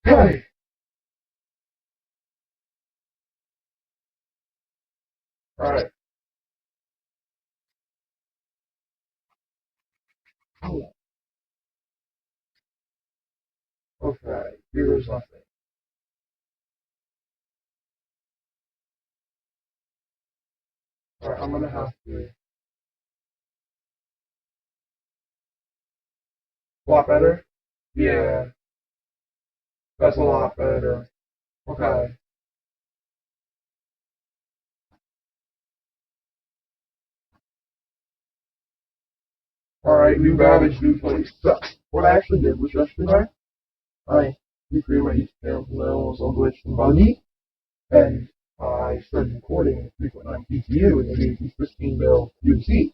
Hey! Alright. Okay, here's nothing. Alright, I'm gonna have to. A lot better? Yeah, that's a lot better. Okay. Alright, new Babbage, new place. So, what I actually did was yesterday, I recreated my YouTube channel from when I was on Glitch and Buggy, and I started recording at 3.9 PTU, and they gave me 15 mil UC.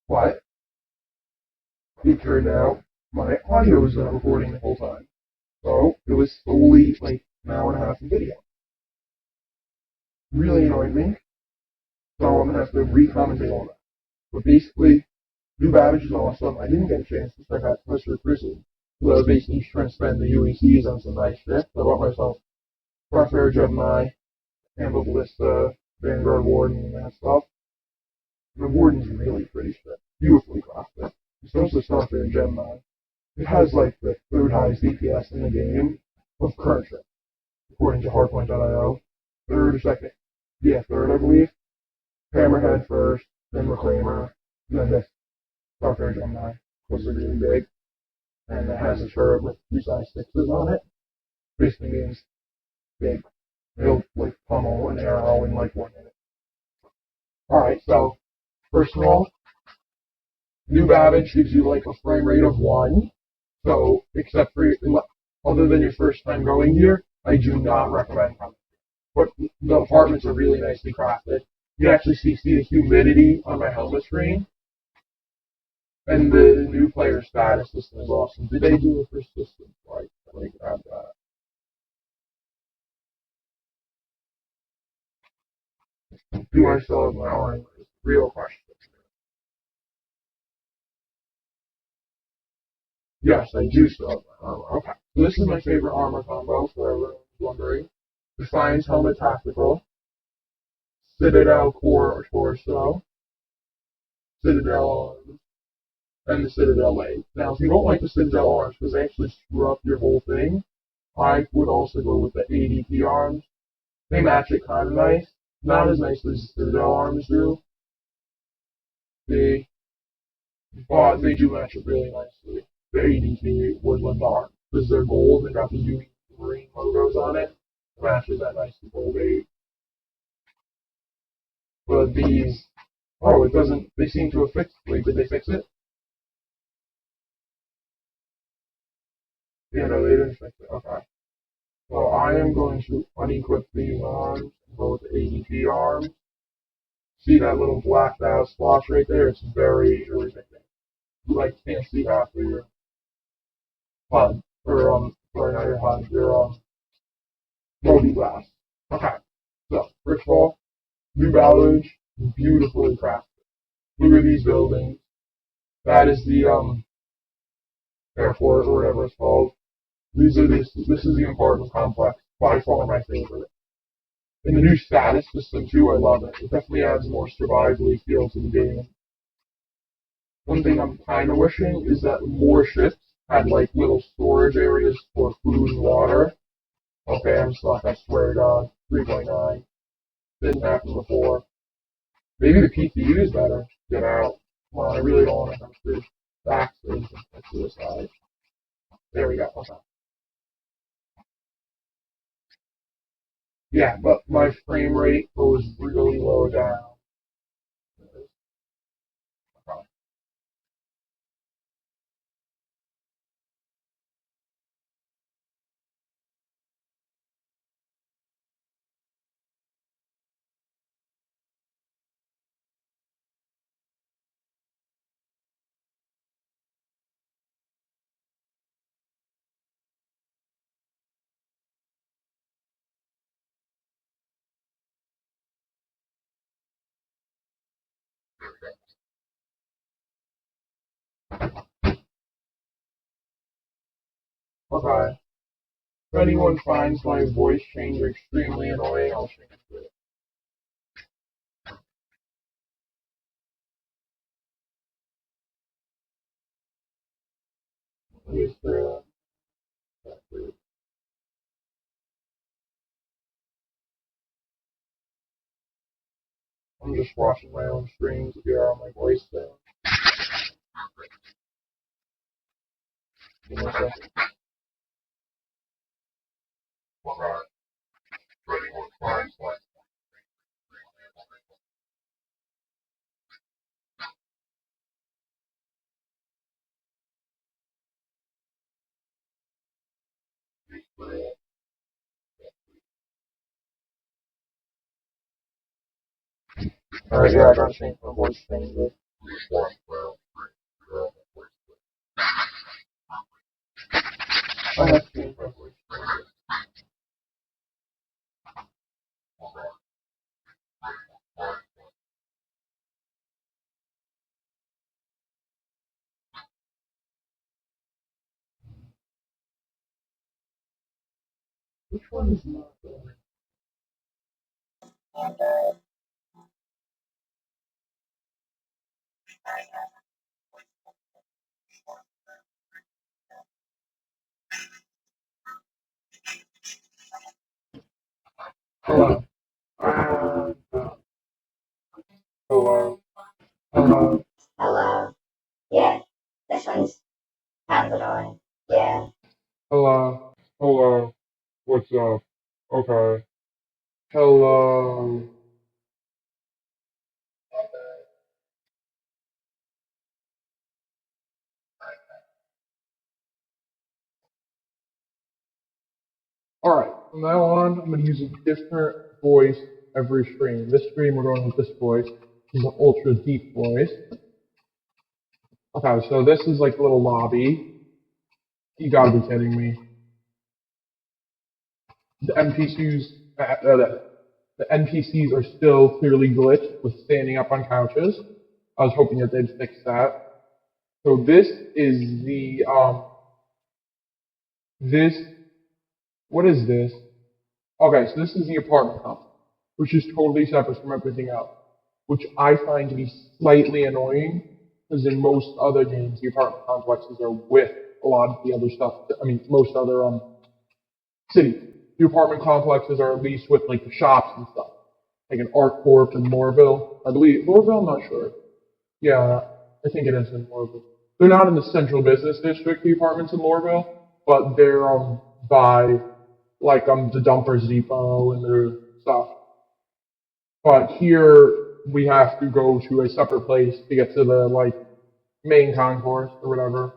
But, it turned out my audio was not recording the whole time. So, it was solely like an hour and a half of video. Really annoyed me, so I'm gonna have to re-commentate on that. But basically, New Babbage is awesome. I didn't get a chance to check out Twister Prison, so I was basically trying to spend the UECs on some nice shit. So I bought myself Crosshair Gemini, Amber Ballista, Vanguard Warden, and that stuff. The Warden's really pretty shit. Beautifully crafted. Especially Starfarer Gemini. It has like the third highest DPS in the game of current shit, according to Hardpoint.io. Third or second? Yeah, third, I believe. Hammerhead first, then Reclaimer, then this Starfarer Gemini was really big. And it has a turret with two size sixes on it. Basically means big. It'll like pummel an arrow in like 1 minute. Alright, so first of all, New Babbage gives you like a frame rate of 1. So, except for other than your first time going here, I do not recommend coming. But the apartments are really nicely crafted. You actually see the humidity on my helmet screen. And the new player status system is awesome. Did they do a persistence? Like, grab that. Do I still have my armor? Real question. Yes, I do still have my armor. Okay. So this is my favorite armor combo for everyone who's wondering. Defiance Helmet Tactical, Citadel Core Torso, Citadel Arms, and the Citadel Leg. Now, if you don't like the Citadel Arms because they actually screw up your whole thing, I would also go with the ADP Arms. They match it kind of nice. Not as nicely as the Citadel Arms do. They, but they do match it really nicely. The ADP Woodland Arms, because they're gold and got the UE Marine logos on it. Matches that nicely gold 8. But these, oh, it doesn't, they seem to have fixed, wait, did they fix it? Yeah, no, they didn't fix it, okay. So I am going to unequip these arms and go with the ADP arms. See that little blacked out splotch right there? It's very irritating. You like can't see half of your HUD, or sorry, not your HUD, your multi glass. Okay, so first of all, New Ballage, beautifully crafted. Look at these buildings. That is the airport or whatever it's called. This is the apartment complex. By far my favorite. And the new status system too, I love it. It definitely adds more survivally feel to the game. One thing I'm kind of wishing is that more ships had like little storage areas for food and water. Okay, I'm stuck. I swear to God. 3.9 didn't happen before. Maybe the PTU is better. Get out. Well, I really don't want to come through backspace and suicide. There we go. Okay. Yeah, but my frame rate goes really low down. Okay. If anyone finds my voice changer extremely annoying, I'll change it. Just, I'm just watching my own streams to get out my voice down. Give me a second. Okay. If anyone finds my Alright, yeah, I gotta change my voice changer. I have to change my voice changer. Which one is not going? Hello. Hello. Hello. Hello. Yeah, this one's kind of annoying. Yeah. Hello. Hello. What's up? Okay. Hello. Alright, from now on, I'm going to use a different voice every stream. This stream, we're going with this voice. This is an ultra deep voice. Okay, so this is like a little lobby. You gotta be kidding me. The NPCs are still clearly glitched with standing up on couches. I was hoping that they'd fix that. So this is this, what is this? Okay, so this is the apartment complex, which is totally separate from everything else, which I find to be slightly annoying, because in most other games, the apartment complexes are with a lot of the other stuff. I mean, most other cities. The apartment complexes are at least with like the shops and stuff, like an Art Corp in Moorville. I believe Moorville. I'm not sure. Yeah, I think it is in Moorville. They're not in the central business district, the apartments in Moorville, but they're by like the Dumpers Depot and their stuff. But here we have to go to a separate place to get to the like main concourse or whatever.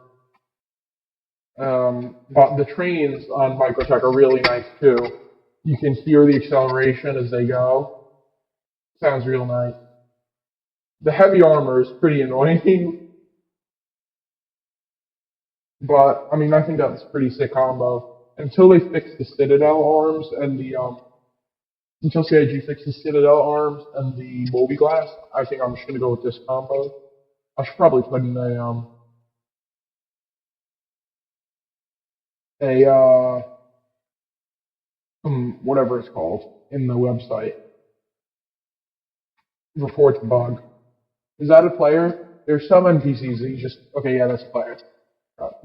But the trains on Microtech are really nice too. You can hear the acceleration as they go. Sounds real nice. The heavy armor is pretty annoying, but I mean I think that's a pretty sick combo. Until they fix the Citadel arms and the until CIG fixes Citadel arms and the Moby-Glass, I think I'm just gonna go with this combo. I should probably put in a whatever it's called in the website. Reports bug. Is that a player? There's some NPCs that you just okay, yeah, that's a player.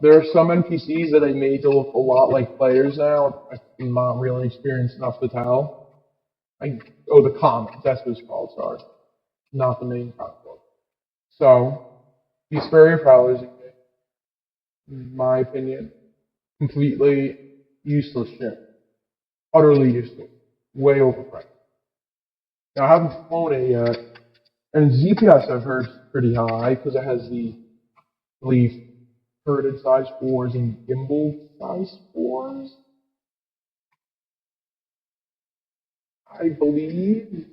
There are some NPCs that I made to look a lot like players now. I'm not really experienced enough to tell. The commons, that's what it's called, sorry. Not the main content. So, these Spurrier Prowlers, in my opinion, completely useless shit. Utterly useless. Way overpriced. Now, I haven't flown it yet, and ZPS I've heard is pretty high because it has the, I believe, herded size 4s and gimbal size 4s. I believe,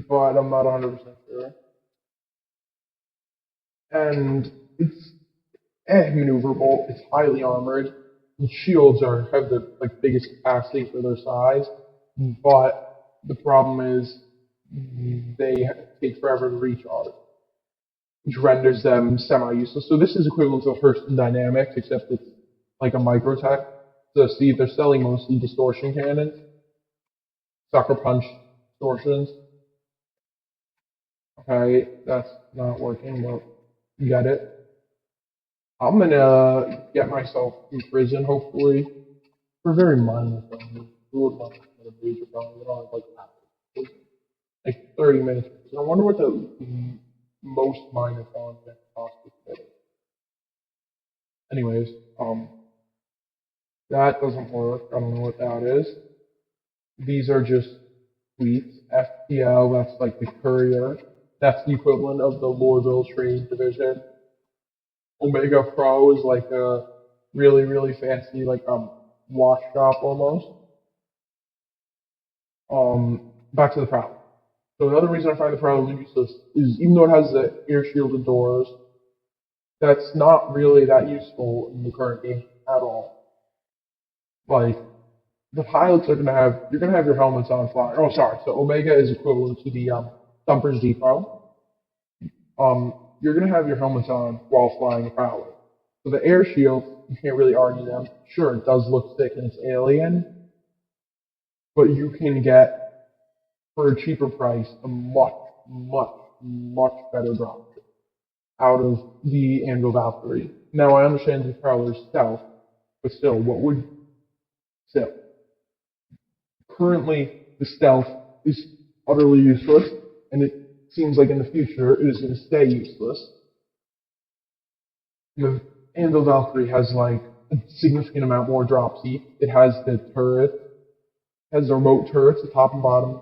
but I'm not 100% sure. And it's maneuverable. It's highly armored. The shields have the like biggest capacity for their size, but the problem is they take forever to recharge. which renders them semi-useless. So this is equivalent to Hurston Dynamics, except it's like a microtech. So see, they're selling mostly distortion cannons, sucker punch distortions. Okay, that's not working, but you get it. I'm gonna get myself in prison, hopefully, for very minor things. Who would want to get a major felony? I don't have like 30 minutes. I wonder what the most minor felony I could possibly commit. Anyways, that doesn't work. I don't know what that is. These are just tweets. FPL, that's like the courier. That's the equivalent of the Lorville Trade Division. Omega Pro is like a really, really fancy, like watch shop almost. Back to the Prowler. So another reason I find the Prowler useless is even though it has the air shielded doors, that's not really that useful in the current game at all. Like, the pilots are you're gonna have your helmets on flying. Oh, sorry. So Omega is equivalent to the Thumper's Depot. You're gonna have your helmets on while flying the Prowler. So the air shield, you can't really argue them. Sure, it does look thick and it's alien, but you can get for a cheaper price a much, much, much better drop out of the Anvil Valkyrie. Now I understand the Prowler's stealth, but still, still? Currently, the stealth is utterly useless, and it seems like in the future it is going to stay useless. The Anvil Valkyrie has like a significant amount more drop seat. It has the turret, has the remote turrets, the top and bottom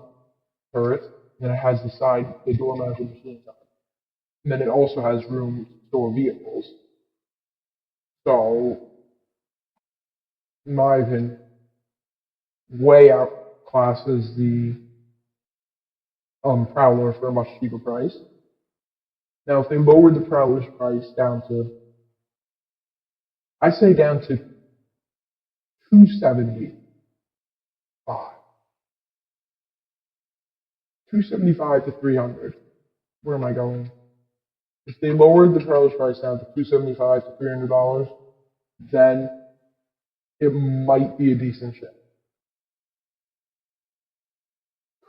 turrets, and then it has the door-mounted machine gun. And then it also has room to store vehicles. So, in my opinion, way outclasses the Prowler for a much cheaper price. Now, if they lowered the Prowler's price down to, I say down to $275. $275 to $300. Where am I going? If they lowered the Prowler's price down to $275 to $300, then it might be a decent ship.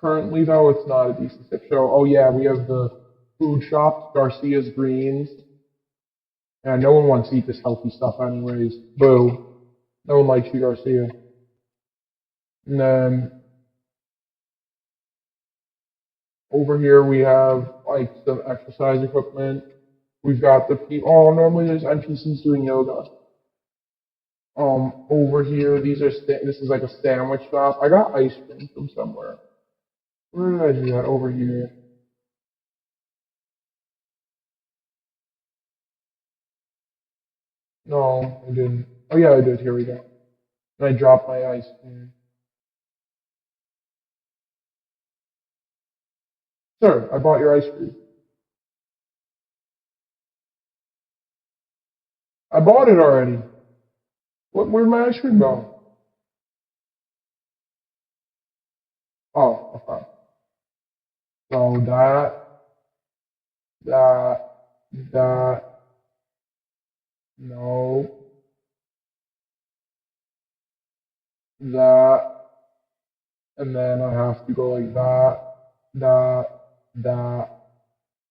Currently, though, it's not a decent ship. So, oh yeah, we have the food shop, Garcia's Greens. And no one wants to eat this healthy stuff anyways. Boo. No one likes you, Garcia. And then over here we have like some exercise equipment. We've got the people. Oh, normally there's NPCs doing yoga. Over here, this is like a sandwich shop. I got ice cream from somewhere. Where did I do that? Over here. No, I didn't. Oh yeah, I did. Here we go. And I dropped my ice cream. Sir, I bought your ice cream. I bought it already. Where'd my ice cream go? Oh, okay. So that, no, that, and then I have to go like that, and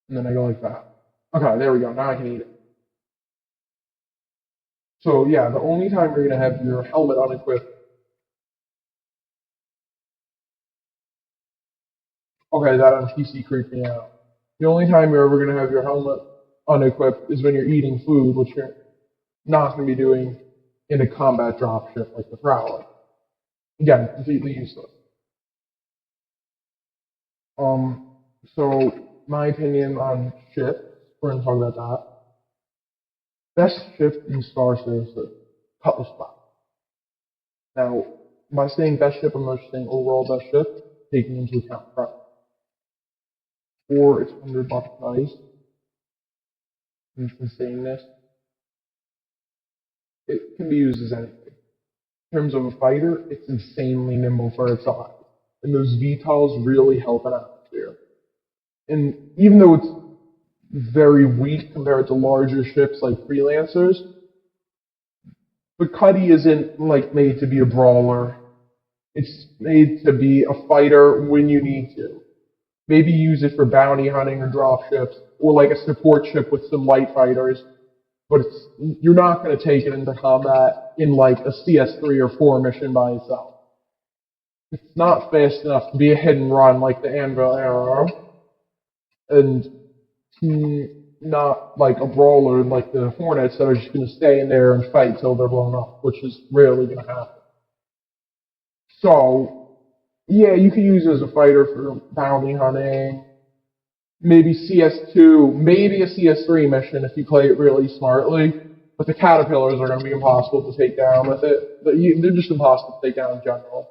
then I go like that. Okay, there we go. Now I can eat it. So yeah, the only time you're gonna have your helmet unequipped. Okay, that on PC creeped me out. The only time you're ever gonna have your helmet unequipped is when you're eating food, which you're not gonna be doing in a combat dropship like the Prowler. Again, completely useless. So my opinion on ships, we're gonna talk about that. Best ship in Star Citizen, Cutlass Black. Now, by saying best ship, I'm not just saying overall best ship, taking into account price. For its $100 price, and just saying this, it can be used as anything. In terms of a fighter, it's insanely nimble for its size. And those VTOLs really help an atmosphere. And even though it's very weak compared to larger ships like freelancers. But Cuddy isn't like made to be a brawler. It's made to be a fighter when you need to. Maybe use it for bounty hunting or drop ships, or like a support ship with some light fighters. But you're not going to take it into combat in like a CS3 or 4 mission by itself. It's not fast enough to be a hit and run like the Anvil Arrow, and not like a brawler like the Hornets that are just going to stay in there and fight till they're blown up, which is rarely going to happen. So, yeah, you can use it as a fighter for bounty hunting, maybe CS2, maybe a CS3 mission if you play it really smartly. But the caterpillars are going to be impossible to take down with it. They're just impossible to take down in general.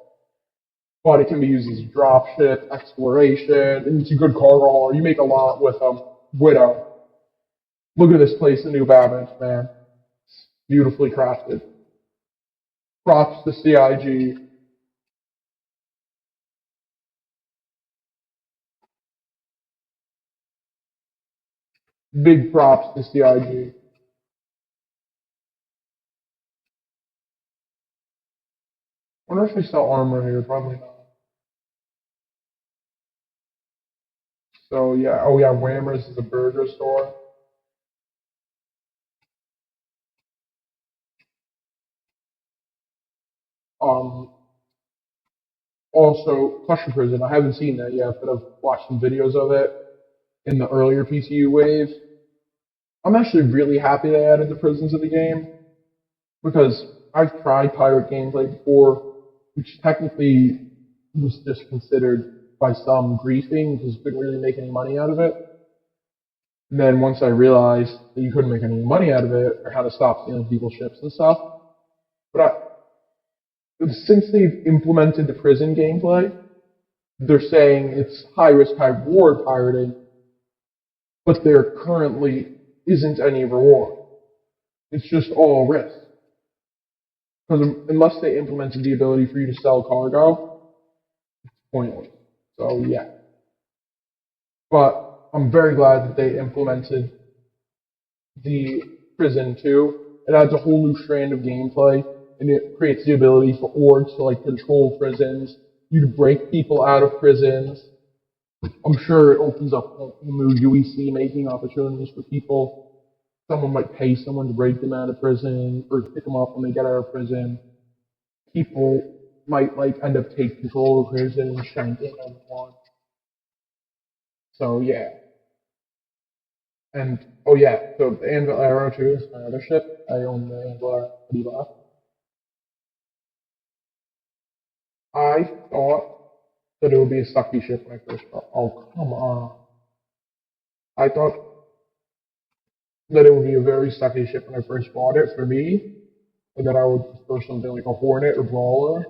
But it can be used as a dropship, exploration, and it's a good cargo hauler. You make a lot with Widow. Look at this place in New Babbage, man. It's beautifully crafted. Props to CIG. Big props to CIG. I wonder if they sell armor here. Probably not. So yeah, oh yeah, Whammers is a burger store. Um, Also, Cluster Prison. I haven't seen that yet, but I've watched some videos of it in the earlier PCU wave. I'm actually really happy they added the prisons to the game because I've tried pirate gameplay before, which technically was just considered by some griefing because you couldn't really make any money out of it. And then once I realized that you couldn't make any money out of it or how to stop stealing people's ships and stuff, but since they've implemented the prison gameplay, they're saying it's high risk, high reward pirating, but there currently isn't any reward. It's just all risk. Because unless they implemented the ability for you to sell cargo, it's pointless. So yeah. But I'm very glad that they implemented the prison too. It adds a whole new strand of gameplay, and it creates the ability for orgs to like control prisons, you to break people out of prisons. I'm sure it opens up new UEC making opportunities for people. Someone might pay someone to break them out of prison or pick them up when they get out of prison. People might like end up taking control of prison and shanking everyone. So yeah. And oh yeah, so the Anvil Arrow too is my other ship. I own the Anvil Arrow. What do you laugh? I thought that it would be a sucky ship when I first bought. Oh come on! I thought that it would be a very sucky ship when I first bought it for me, and that I would prefer something like a Hornet or Brawler.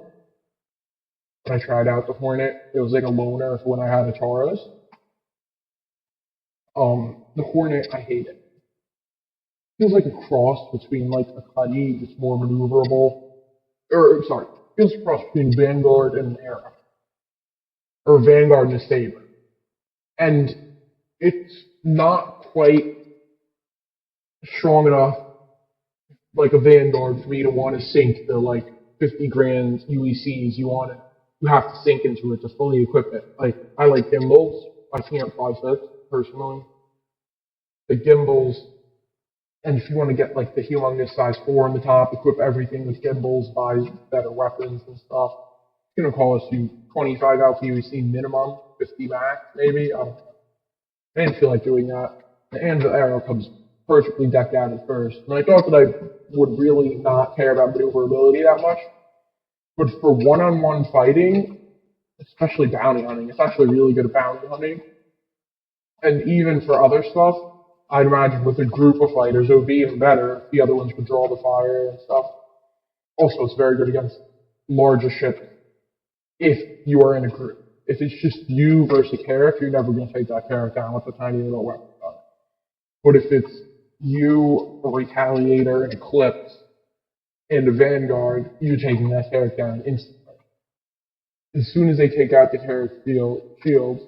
When I tried out the Hornet, it was like a loner for when I had a Taurus. The Hornet, I hate it. Feels like a cross between like a Cuddy that's more maneuverable, or sorry, feels a cross between Vanguard and an Arrow, or Vanguard and a Saber, and it's not quite strong enough like a Vanguard for me to want to sink the like 50 grand UECs you have to sink into it to fully equip it. Like I like gimbals. I can't price it personally. The gimbals, and if you want to get like the humongous size 4 on the top, equip everything with gimbals, buy better weapons and stuff. It's gonna cost you 25 alpha UEC minimum, 50 max maybe. I don't know. I didn't feel like doing that. The Anvil Arrow comes perfectly decked out at first, and I thought that I would really not care about maneuverability that much. But for one-on-one fighting, especially bounty hunting, it's actually really good at bounty hunting. And even for other stuff, I'd imagine with a group of fighters, it would be even better if the other ones could draw the fire and stuff. Also, it's very good against larger ships if you are in a group. If it's just you versus a carrot, you're never going to take that carrot down with a tiny little weapon. But if it's you, a Retaliator, an Eclipse, and a Vanguard, you're taking that carrot down instantly. As soon as they take out the carrot shield,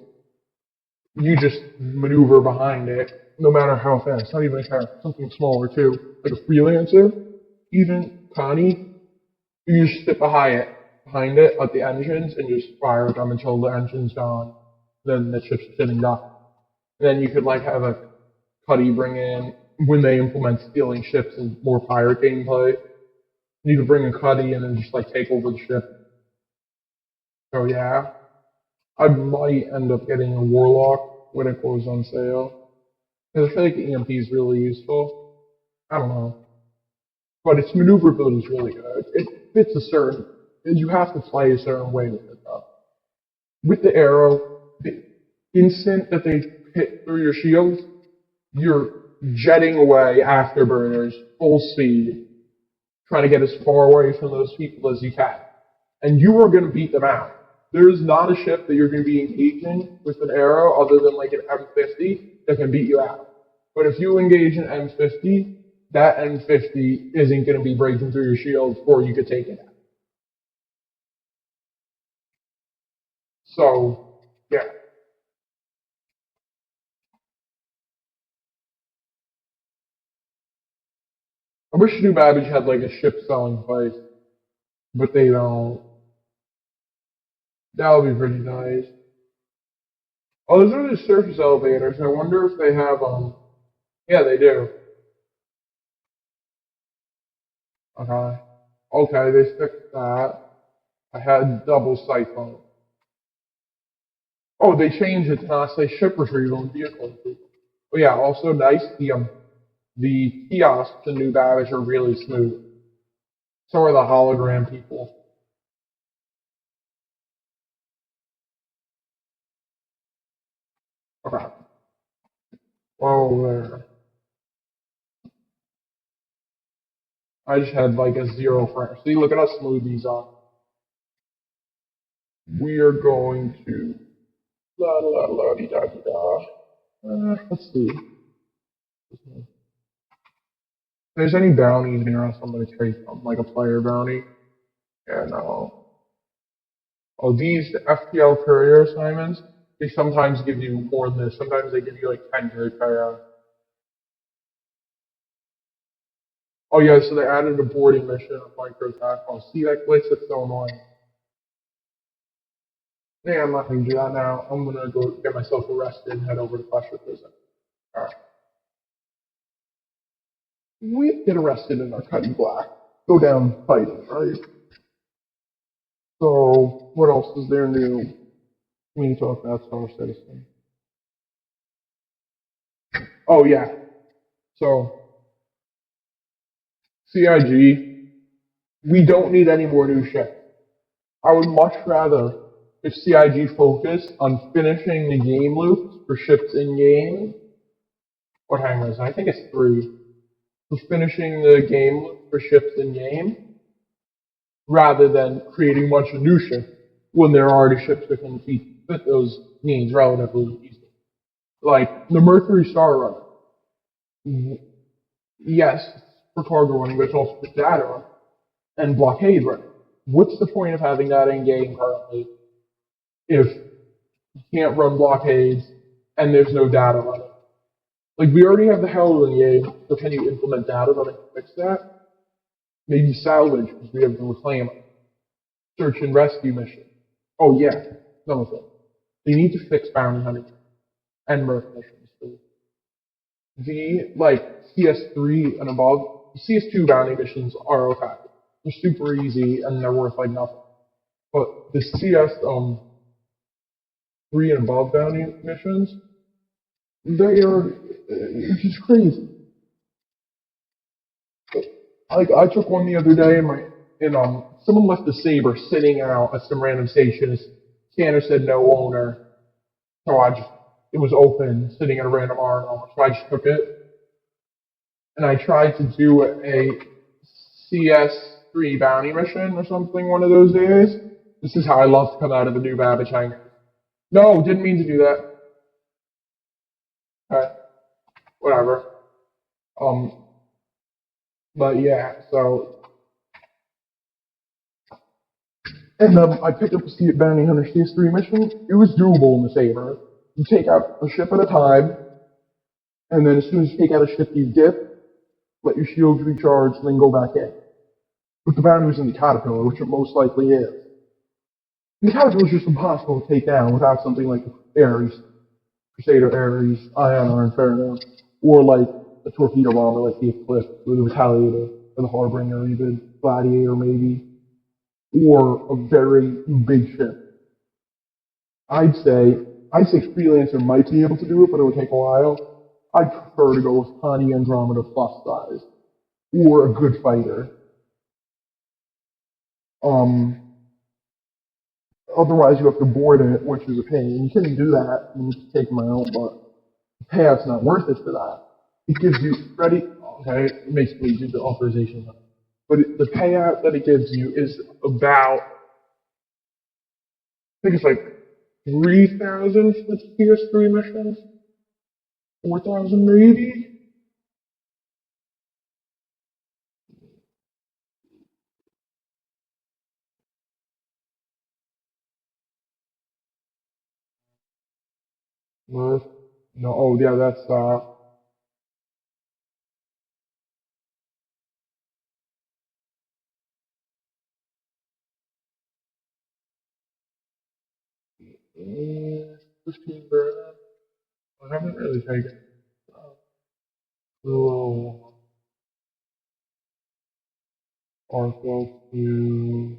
you just maneuver behind it, no matter how fast. Not even a car, something smaller too, like a freelancer. Even Connie, you just sit behind it at the engines and just fire them until the engine's gone. Then the ship's sitting down. Then you could like have a Cuddy bring in when they implement stealing ships and more pirate gameplay. You could bring a Cuddy and then just like take over the ship. So yeah, I might end up getting a Warlock when it goes on sale. Because I feel like the EMP is really useful. I don't know. But its maneuverability is really good. It fits a certain, you have to play a certain way with it though. With the arrow, the instant that they hit through your shield, you're jetting away afterburners, full speed, trying to get as far away from those people as you can. And you are going to beat them out. There's not a ship that you're going to be engaging with an arrow other than like an M50 that can beat you out. But if you engage an M50, that M50 isn't going to be breaking through your shield or you could take it out. So, yeah. I wish New Babbage had like a ship selling place, but they don't. That would be pretty nice. Oh, those are the surface elevators. I wonder if they have yeah, they do. Okay. Okay, they fixed that. I had double siphon. Oh, they changed it to not say ship retrieval and vehicle retrieval. Oh yeah, also nice. The kiosks in New Babbage are really smooth. So are the hologram people. Okay. Oh, there. I just had like a 0 frame. See, look at how smooth these are. We are going to la la la dee da dee da. Let's see. If there's any bounties near us, I'm gonna take them, like a player bounty. Yeah, no. Oh, these FTL courier assignments, they sometimes give you more than this. Sometimes they give you like 10 to repair. Oh yeah, so they added a boarding mission of microtack. Oh, see that glitch? That's so annoying. Yeah, I'm not gonna do that now. I'm gonna go get myself arrested and head over to Pressure Prison. Alright. We get arrested in our cutting black. Go down fighting, right? So, what else is there new? We need to talk about Star Citizen. Oh yeah. So, CIG, we don't need any more new ships. I would much rather if CIG focused on finishing the game loops for ships in game. What hangars? I think it's 3. For finishing the game loop for ships in game, rather than creating a bunch of new ships when there are already ships that can fit those needs relatively easily. Like the Mercury Star Runner. Yes, for cargo running, but it's also for data running and blockade running. What's the point of having that in game currently if you can't run blockades and there's no data running? Like we already have the Hell in game, so can you implement data running to fix that? Maybe salvage because we have the reclaim search and rescue mission. Oh yeah, some of them. They need to fix bounty hunting and merc missions too. The like CS3 and above, CS2 bounty missions are okay. They're super easy and they're worth like nothing. But the CS 3 and above bounty missions, they are just crazy. Like I took one the other day and someone left a saber sitting out at some random station. Scanner said no owner, so it was open, sitting in a random R&R, so I just took it. And I tried to do a CS3 bounty mission or something one of those days. This is how I love to come out of the New Babbage hangar. No, didn't mean to do that. Okay, whatever. But yeah, so. And I picked up a Bounty Hunter CS3 mission. It was doable in the Saber. You take out a ship at a time, and then as soon as you take out a ship, you dip, let your shields recharge, then go back in. But the bounty was in the Caterpillar, which it most likely is. And the Caterpillar is just impossible to take down without something like Ares, Crusader Ares, Ion or Inferno, or like a torpedo bomber like the Eclipse, or the Retaliator, or the Harbinger, or even Gladiator maybe, or a very big ship. I'd say Freelancer might be able to do it, but it would take a while. I'd prefer to go with Connie Andromeda plus size, or a good fighter. Um, Otherwise, you have to board it, which is a pain. You can do that, and you can take them out, but the payout's not worth it for that. It gives you ready. Okay, it basically do the authorization, but the payout that it gives you is about, I think it's like 3,000 for the PS3 missions, 4,000 maybe. No, no, oh yeah, that's eh, 15 grand. I haven't really taken Arco to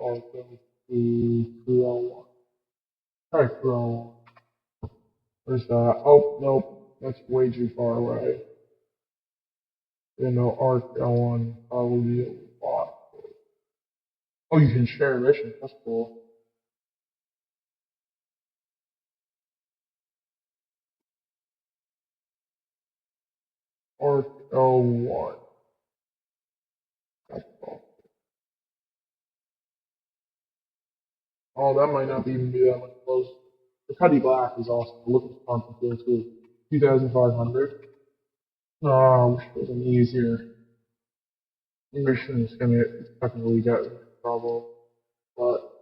Arco to Crew. Try Crew. Where's that? Oh, nope. That's way too far away. You know, Arc L1 probably a lot. Oh, you can share missions. That's cool. Arc L1. That's cool. Oh, that might not even be that much close. The Cuddy Black is awesome. The look at the content there too. 2,500. Oh, I wish it was an easier mission. It's gonna technically get in trouble. But,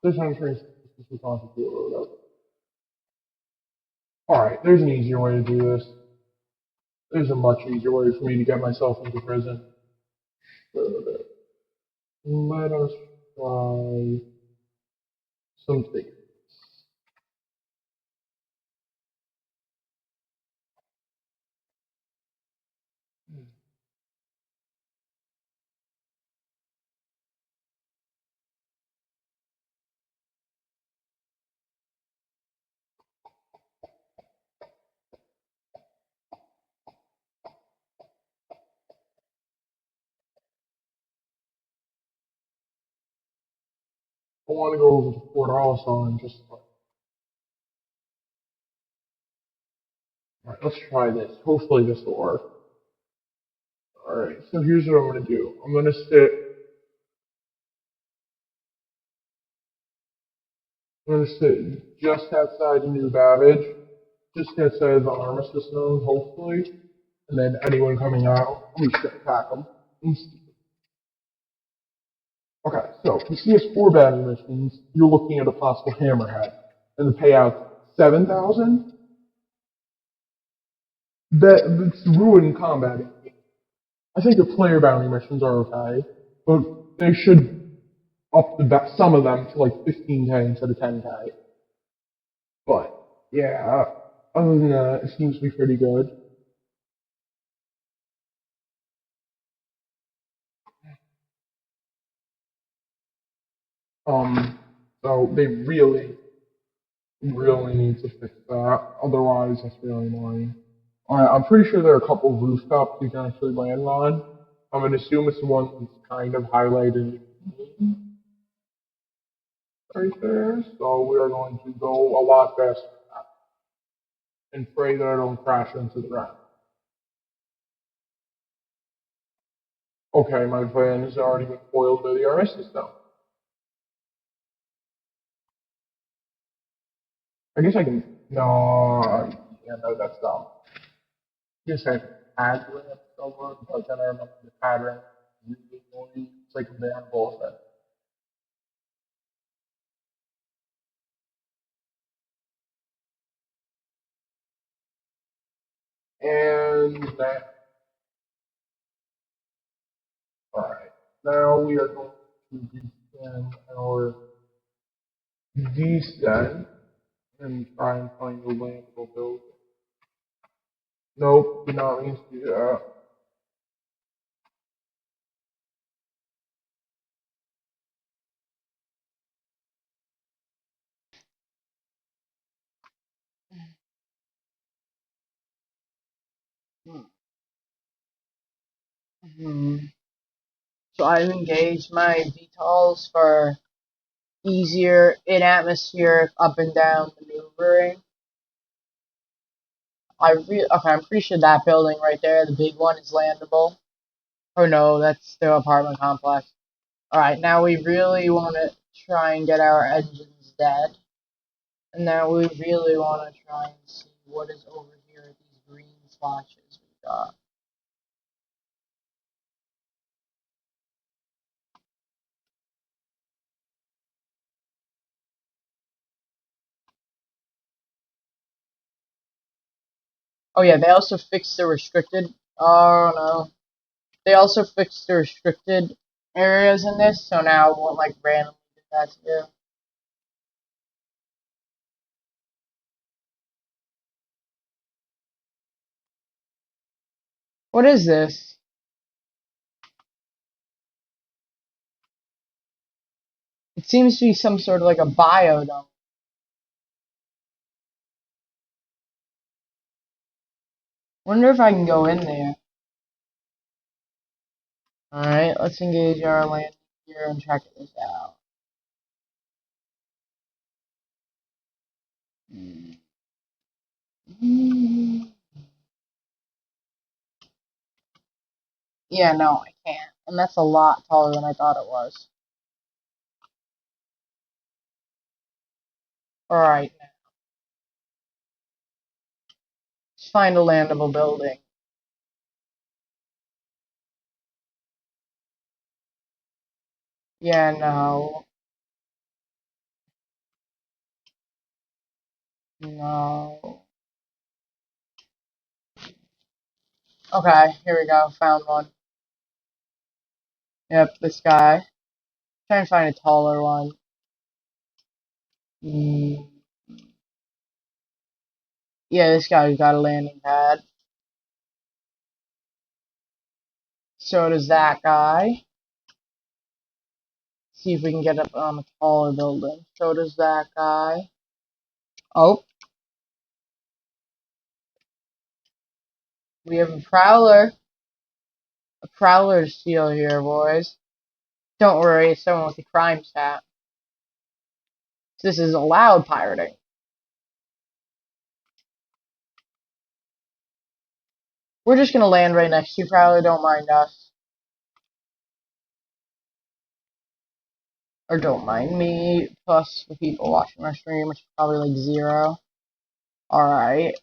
this one's pretty complicated. Alright, there's an easier way to do this. There's a much easier way for me to get myself into prison. Let us try something. I want to go over to Port Arthur and just like, alright, let's try this. Hopefully this will work. Alright, so here's what I'm going to do. I'm going to sit, just outside of New Babbage, just outside the Armistice Zone, hopefully. And then anyone coming out, we should attack them. Okay, so for CS4 bounty missions, you're looking at a possible Hammerhead, and the payout 7,000. That's ruined combat. I think the player bounty missions are okay, but they should up some of them to like 15k instead of 10k. But yeah, other than that, it seems to be pretty good. So they really, really need to fix that. Otherwise, that's really annoying. Alright, I'm pretty sure there are a couple of rooftops you can actually land on. I'm gonna assume it's the one that's kind of highlighted right there. So we are going to go a lot faster and pray that I don't crash into the ground. Okay, my plan has already been foiled by the RS system. I guess I can. No. Yeah, no, that's dumb. You said pad ramp somewhere, but then I remember the pad ramp really annoying. It's like a man bullshit. And that, alright. Now we are going to begin our descent and try and find a landable building. Nope, did not mean to do that. Hmm. So I've engaged my VTOLs for easier in-atmospheric up and down maneuvering. Okay, I'm pretty sure that building right there, the big one, is landable. Oh no, that's the apartment complex. Alright, now we really want to try and get our engines dead. And now we really want to try and see what is over here at these green splotches we got. Oh yeah, they also fixed the restricted. Oh no. They also fixed the restricted areas in this, so now it won't like randomly do that to you. What is this? It seems to be some sort of like a biodome. Wonder if I can go in there. Alright, let's engage our landing here and check this out. Yeah, no, I can't. And that's a lot taller than I thought it was. Alright, let's find a landable building. Yeah, no. No. Okay, here we go. Found one. Yep, this guy. Trying to find a taller one. Mm, yeah, this guy's got a landing pad. So does that guy. See if we can get up on a taller building. So does that guy. Oh, we have a prowler. A prowler to steal here, boys. Don't worry, it's someone with a crime stat. This is allowed pirating. We're just gonna land right next to you, prowler. Don't mind us. Or don't mind me. Plus the people watching our stream, which is probably like 0. Alright.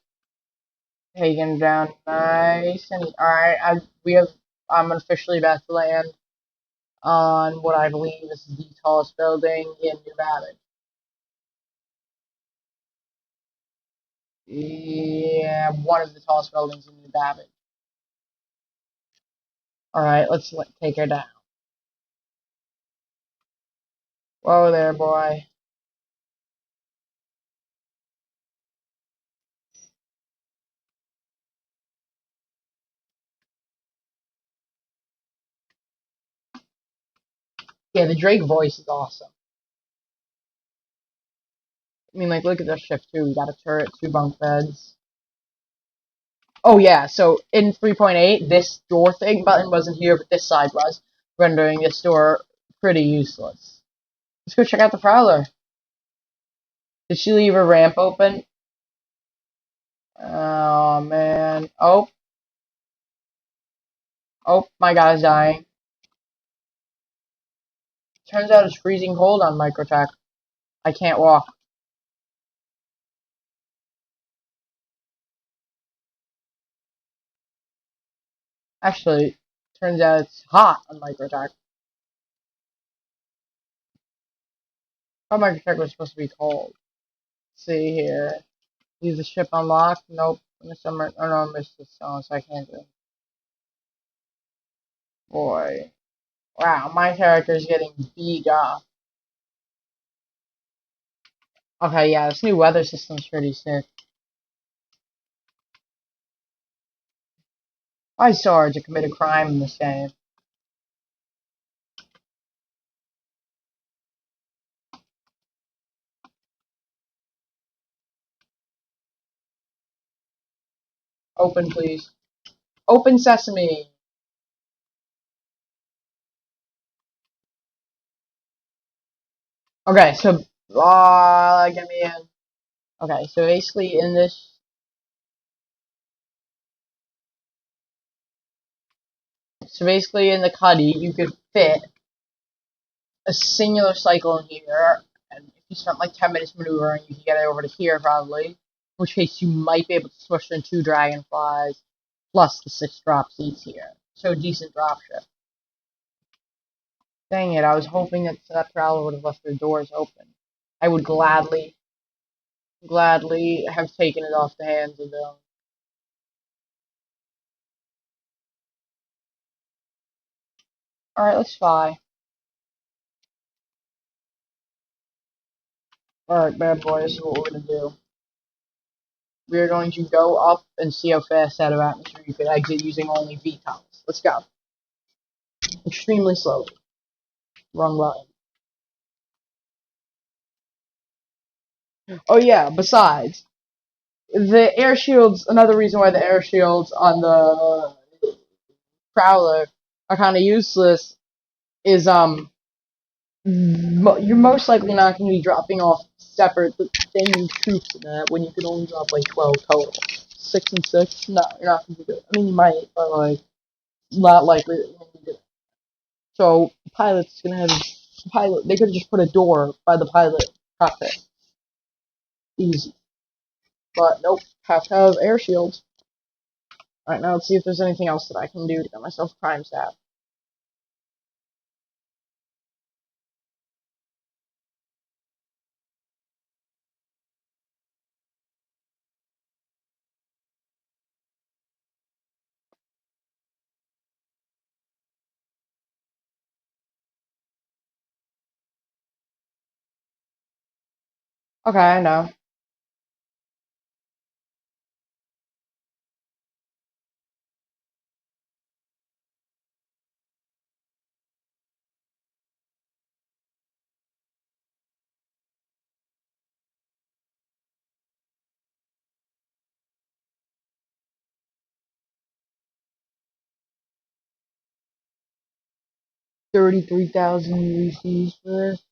Taken down nice and alright. I'm officially about to land on what I believe is the tallest building in New Babbage. Yeah, one of the tallest buildings in New Babbage. Alright, let's take her down. Whoa there, boy. Yeah, the Drake voice is awesome. I mean, like, look at this ship, too. We got a turret, 2 bunk beds. Oh, yeah, so in 3.8, this door thing button wasn't here, but this side was, rendering this door pretty useless. Let's go check out the Prowler. Did she leave her ramp open? Oh, man. Oh. Oh, my guy's dying. Turns out it's freezing cold on Microtech. I can't walk. Actually, turns out it's hot on Microtech. Oh, Microtech was supposed to be cold. Let's see here. Leave the ship unlocked. Nope. In the summer. Oh no, I missed the song, so I can't do it. Boy. Wow, my character's getting beat up. Okay, yeah, this new weather system's pretty sick. Why so hard to commit a crime in this game? Open, please. Open sesame. Okay, so get me in. Okay, so basically in this, in the cuddy, you could fit a singular cycle in here, and if you spent like 10 minutes maneuvering, you could get it over to here probably. In which case, you might be able to smush in 2 dragonflies, plus the 6 drop seats here. So decent drop ship. Dang it! I was hoping that that prowler would have left their doors open. I would gladly have taken it off the hands of them. Alright, let's fly. Alright, bad boy, this is what we're gonna do. We're going to go up and see how fast out of atmosphere you could exit using only VTOLs. Let's go. Extremely slowly. Wrong button. Oh yeah, besides, the air shields, another reason why the air shields on the Prowler are kind of useless is, you're most likely not going to be dropping off separate thing troops in that when you can only drop like 12 total. 6 and 6? No, you're not going to do it. I mean, you might, but like, not likely that you're going to do it. So, the pilot's going to have they could have just put a door by the pilot cockpit. Easy. But nope, have to have air shields. Alright, now let's see if there's anything else that I can do to get myself prime stat. Okay, I know. $33,000 UECs for this.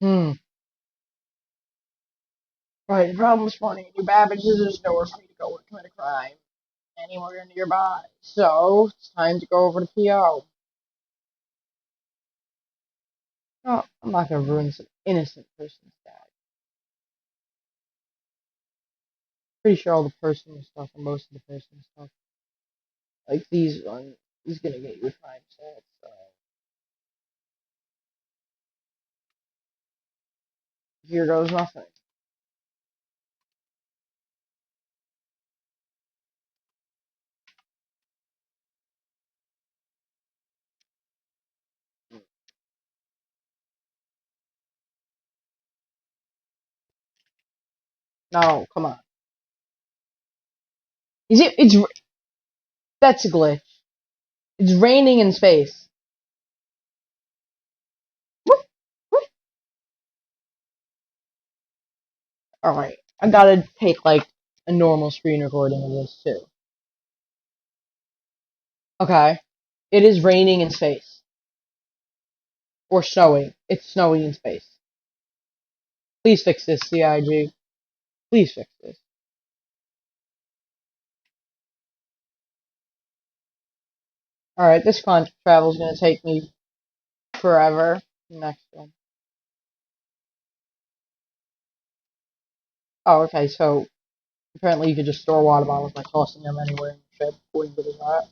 Hmm. Right, the problem's funny. New Babbage is nowhere for you to go to commit a crime anywhere nearby. So, it's time to go over to PO. No, I'm not gonna ruin some innocent person's day. Pretty sure all the personal stuff and most of the personal stuff, like these ones, is gonna get you a crime set, so. Here goes nothing. No, come on. Is it? That's a glitch. It's raining in space. Alright, I gotta take like a normal screen recording of this too. Okay. It is raining in space. Or snowing. It's snowing in space. Please fix this, CIG. Please fix this. Alright, this constant travel is going to take me forever. Next one. Oh, okay, so apparently you could just store water bottles by tossing them anywhere in the ship, according to the map.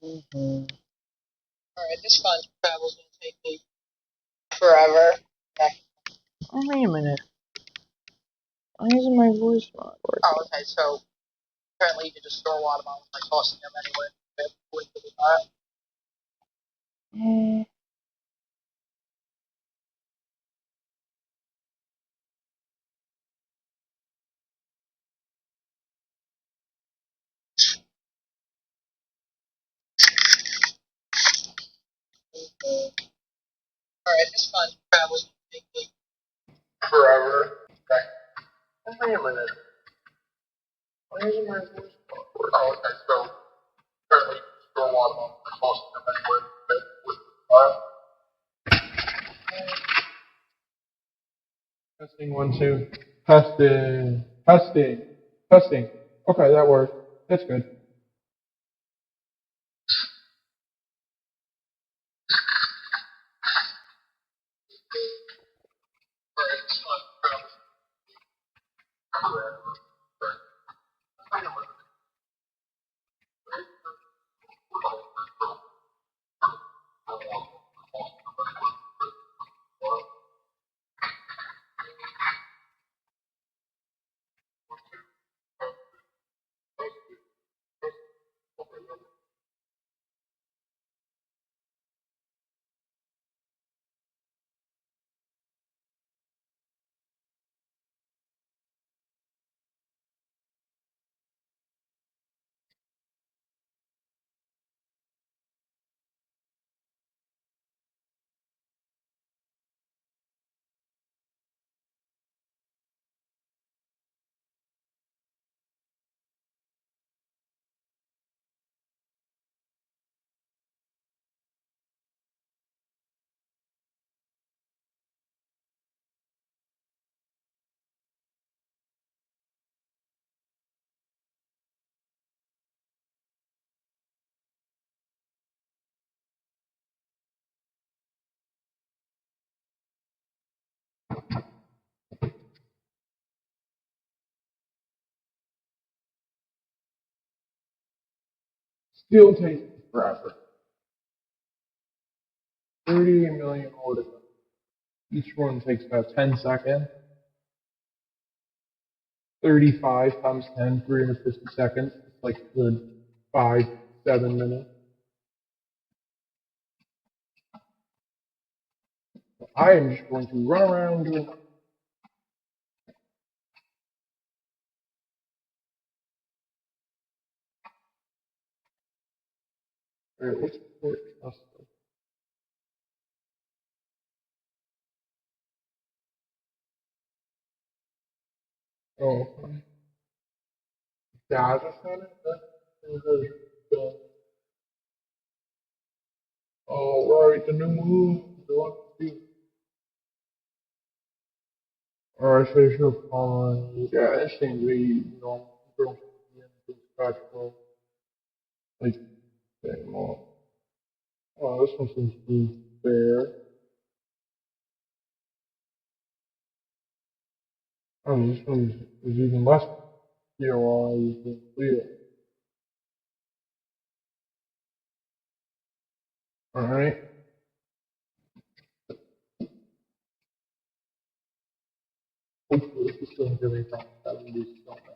Alright, this constant travel is going to take me forever. Next. Oh, wait a minute. Why isn't my voice not working? Oh, okay, so apparently you could just store water bottles by tossing them anywhere in the ship, according to the map. Alright, this constant travel is going to take me forever. Okay. Oh, wait a minute. Why isn't my voice not working? Oh, okay, so apparently you can store water bottles by tossing them anywhere in the ship, according to the map. Testing 1, 2. Testing. Testing. Testing. Okay, that worked. That's good. Still takes forever. 30 million orders. Each one takes about 10 seconds. 35 times 10, 350 seconds. It's like good 5, 7 minutes. I am just going to run around doing. Alright, what's Port Trust? Oh, data center? Alright, the new move. Alright, so it's fine. Yeah, that seems to be normal. Scratch for like, thing more. Oh, this one seems to be fair. Oh, this one is even less POI than clear. Alright. Hopefully, this is still giving me 70 something.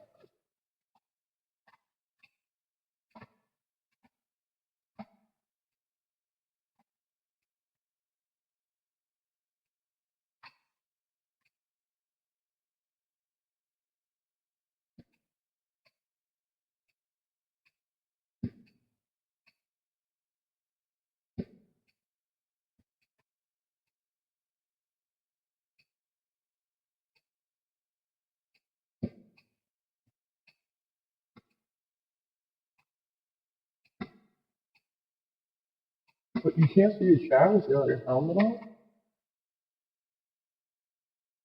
But you can't see your chat with your helmet on?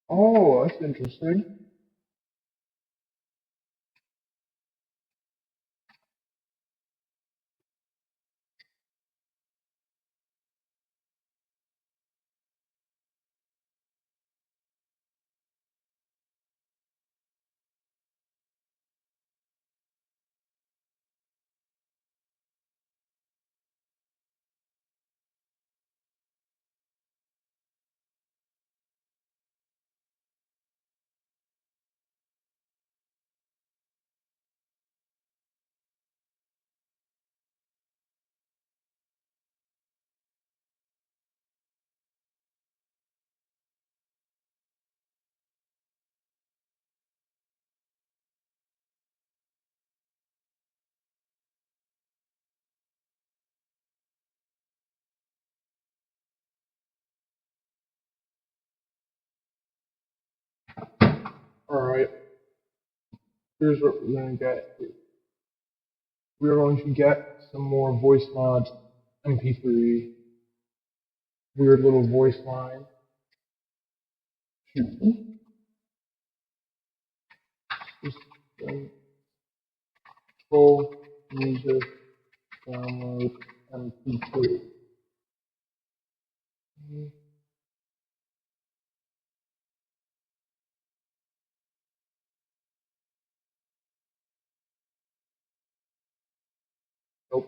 Oh, that's interesting. Alright, here's what we're gonna get. We're going to get some more voice mod MP3. Weird little voice line. Just full music download MP3. Nope.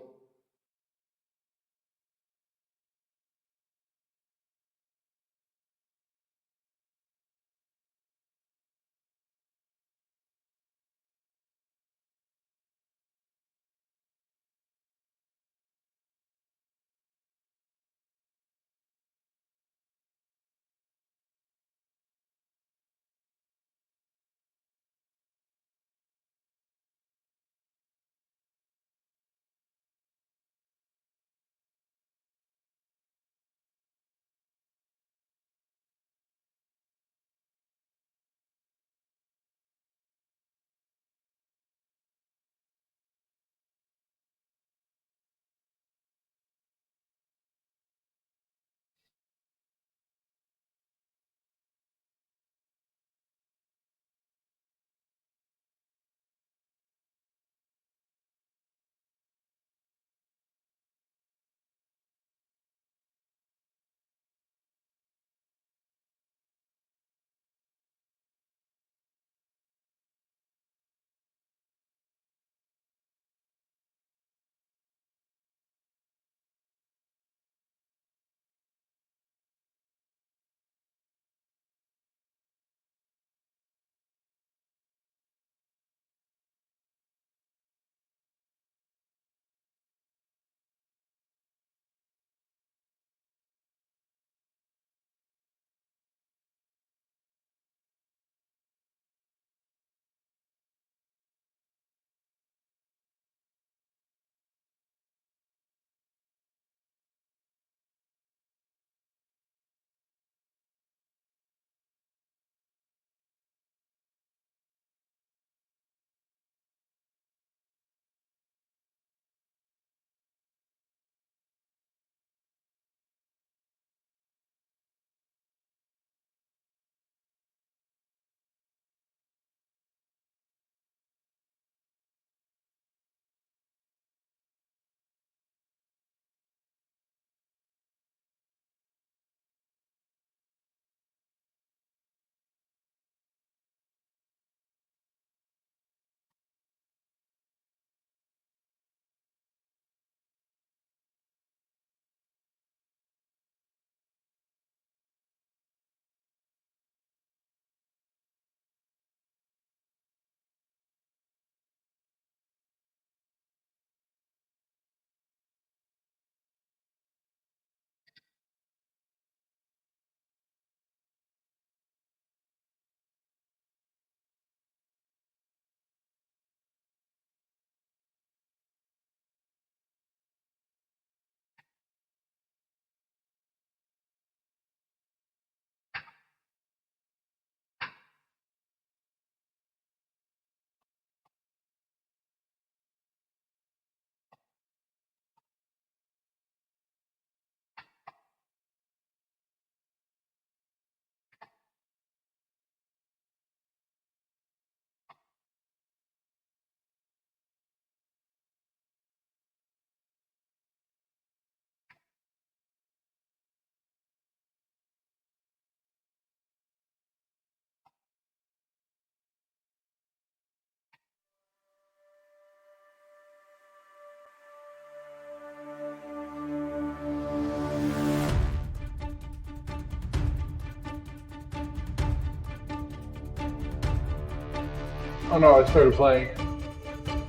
Oh no, I started playing.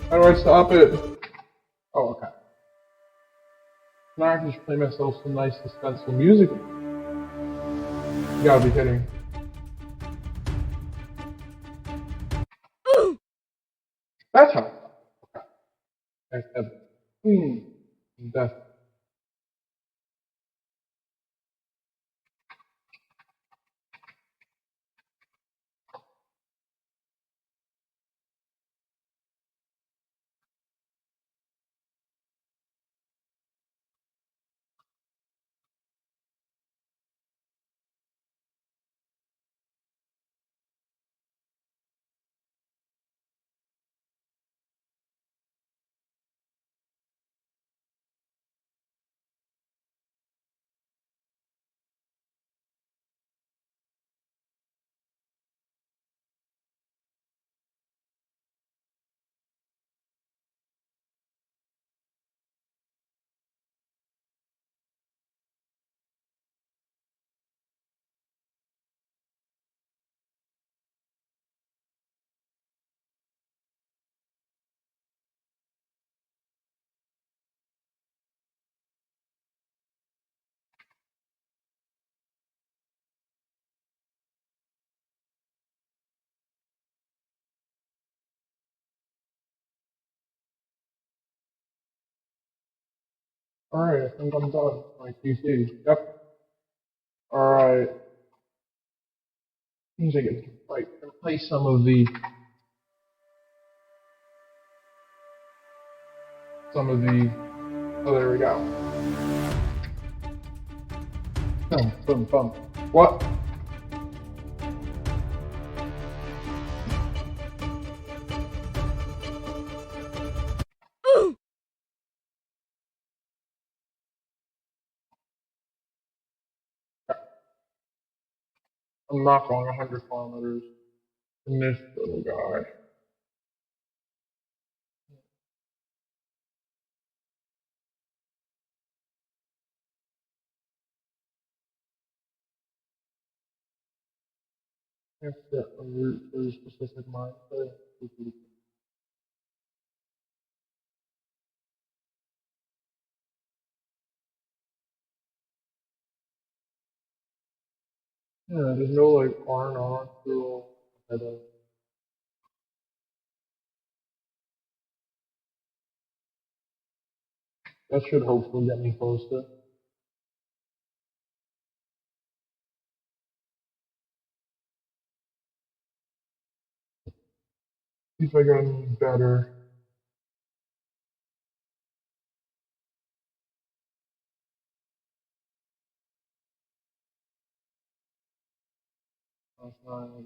How do I stop it? Oh, okay. Now I can just play myself some nice suspenseful music. You gotta be kidding. That's how. Okay. Death. Alright, I think I'm done. My PC. Yep. Alright. Music is right. Play some of the. Oh, there we go. Boom, boom, boom. What? I'm not going 100 kilometers in this little guy. That's a route for a specific mindset. Yeah, there's no like R&R through that should hopefully get me closer. See if I got any better.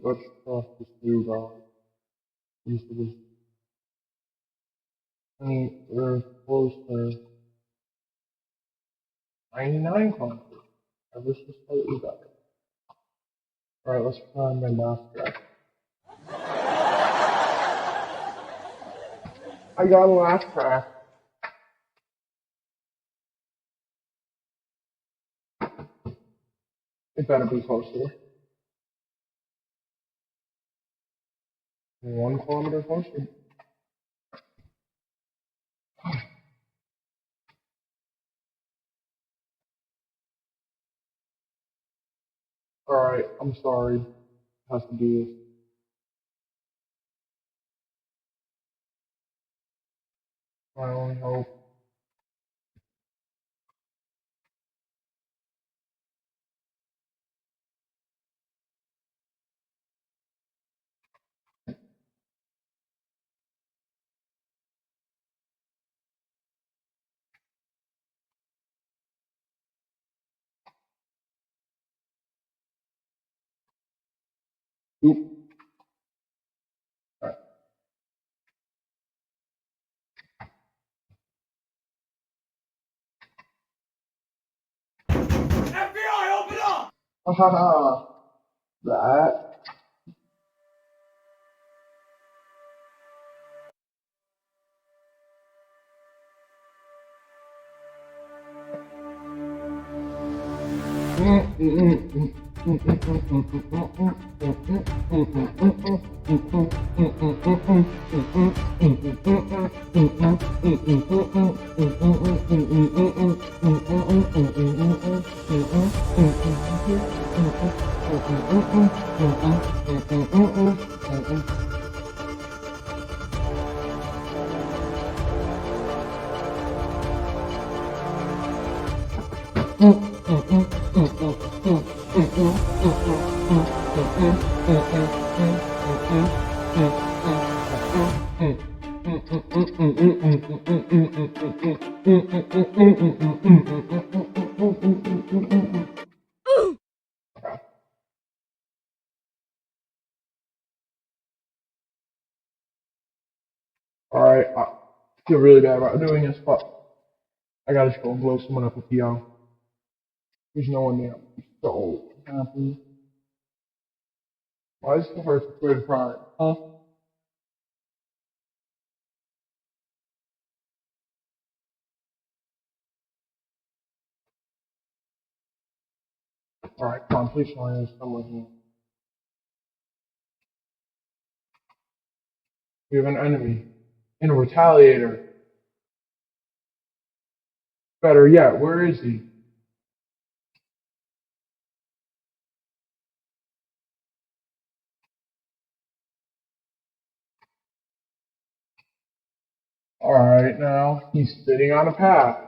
Let's cross this new guy. Used to this. I mean, we're close to 99 kilometers. I wish this slightly better. Alright, let's try my last guy. I got a last track. It better be closer. 1 kilometer closer. Alright, I'm sorry. It has to do this. My only hope. Oop. Alright. FBI, open up! Haha. That. Alright, I feel really bad about doing this, but I gotta just go and blow someone up with PO. There's no one there. I'm so happy. Why is the first Twitter Prime? Huh? Alright, come on, please tell me there's someone here. We have an enemy. And a retaliator. Better yet, where is he? Alright, now he's sitting on a path.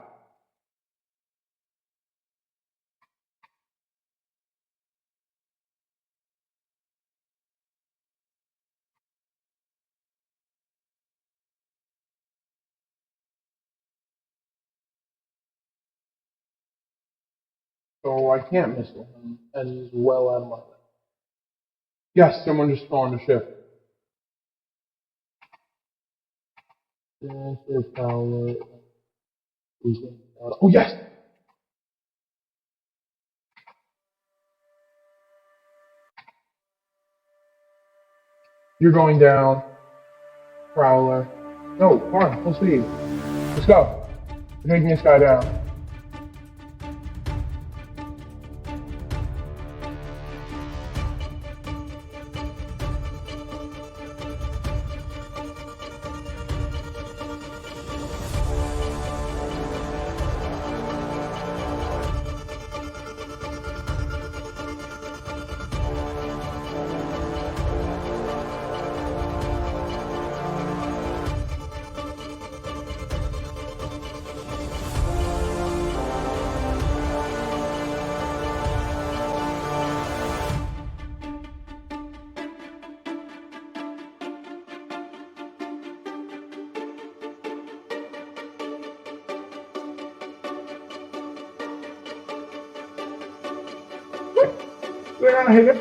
So I can't miss him, and he's well out of my way. Yes, someone just spawned a ship. Dancer power. Oh yes! You're going down, Prowler. No, come on, full speed. Let's go. We're taking this guy down. We're gonna hit it.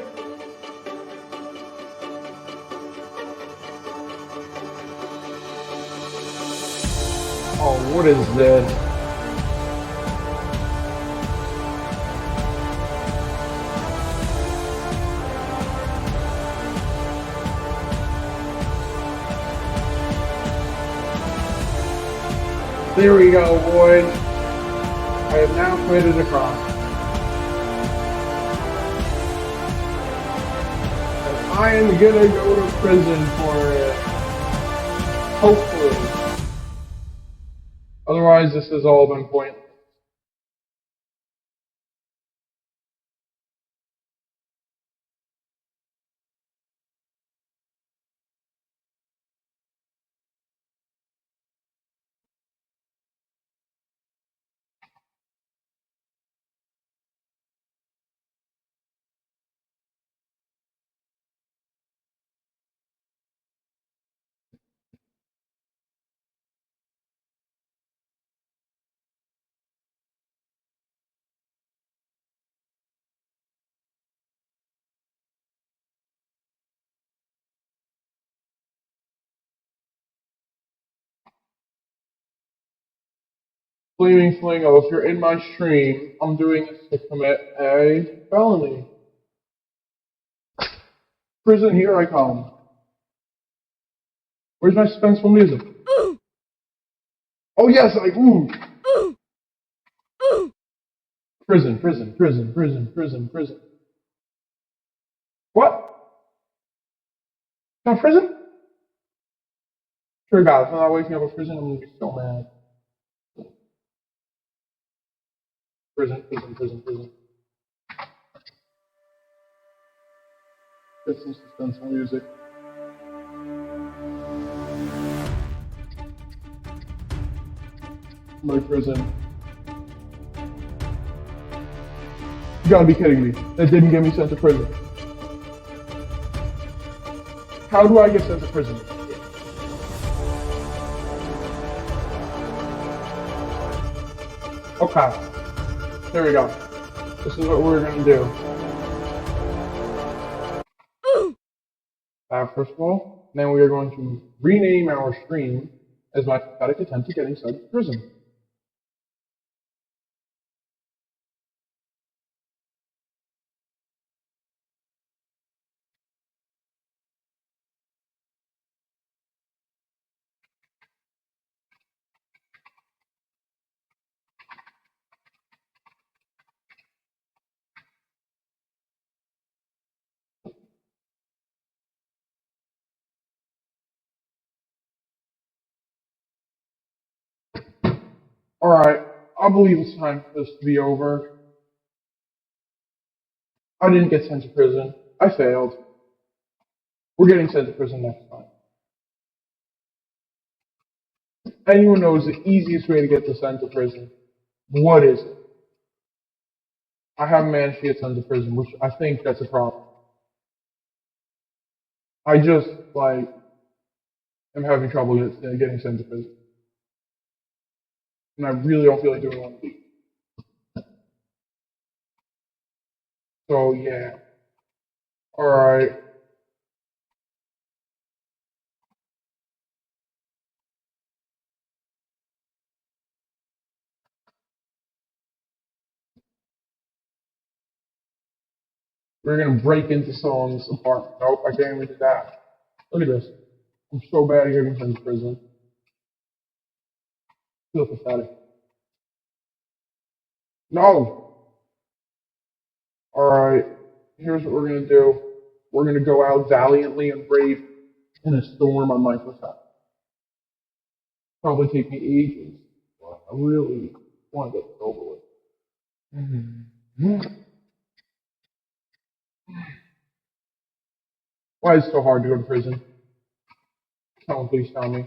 Oh, what is this? There we go, boys. I have now committed a crime. And I am gonna go to prison for it. Hopefully. Otherwise, this has all been pointless. Flaming Flingo, if you're in my stream, I'm doing this to commit a felony. Prison, here I come. Where's my suspenseful music? Oh yes, ooh. Prison, prison, prison, prison, prison, prison. What? Not prison? Sure, guys, if I'm not waking up a prison, I'm gonna be so mad. Prison, prison, prison, prison. Get some suspenseful music. My prison. You gotta be kidding me. That didn't get me sent to prison. How do I get sent to prison? Okay. There we go. This is what we're gonna do. First of all, then we are going to rename our stream as my pathetic attempt at getting sent to prison. Alright, I believe it's time for this to be over. I didn't get sent to prison. I failed. We're getting sent to prison next time. Anyone knows the easiest way to get sent to prison? What is it? I haven't managed to get sent to prison, which I think that's a problem. I just, am having trouble getting sent to prison. And I really don't feel like doing one of these. So, yeah. Alright. We're gonna break into someone's apartment. Nope, I can't even do that. Look at this. I'm so bad at getting sent to prison. I feel pathetic. No! Alright. Here's what we're gonna do. We're gonna go out valiantly and brave in a storm on Microsoft. Probably take me ages. But I really want to get it over with. Why is it so hard to go to prison? Someone please tell me.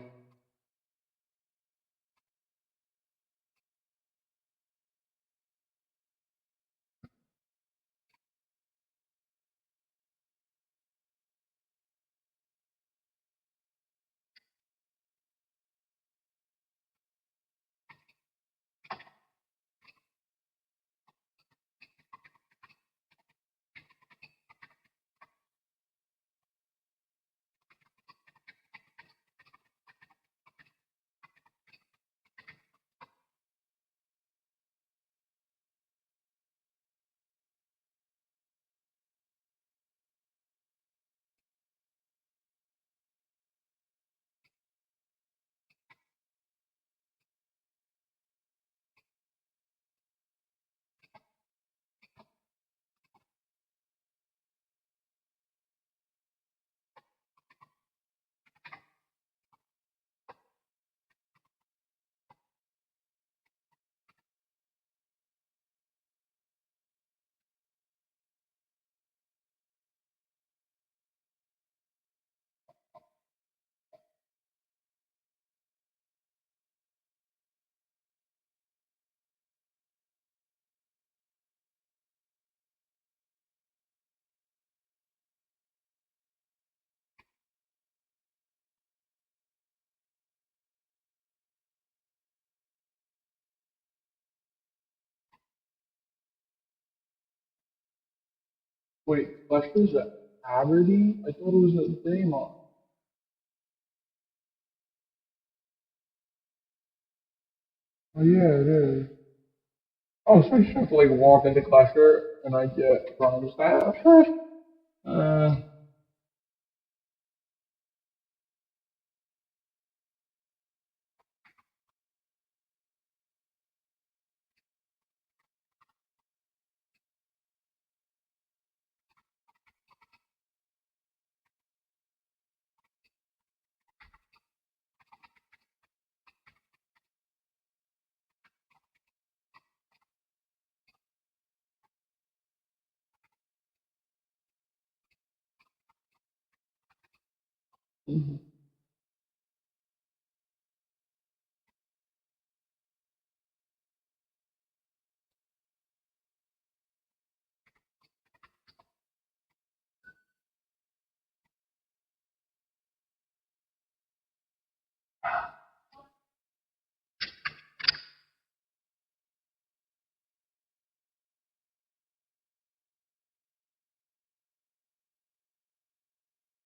Wait, Lester's at Aberdeen? I thought it was at Daymar. Oh yeah, it is. Oh, so I just have to walk into Clester and I get Prime staff. uh, Mhm.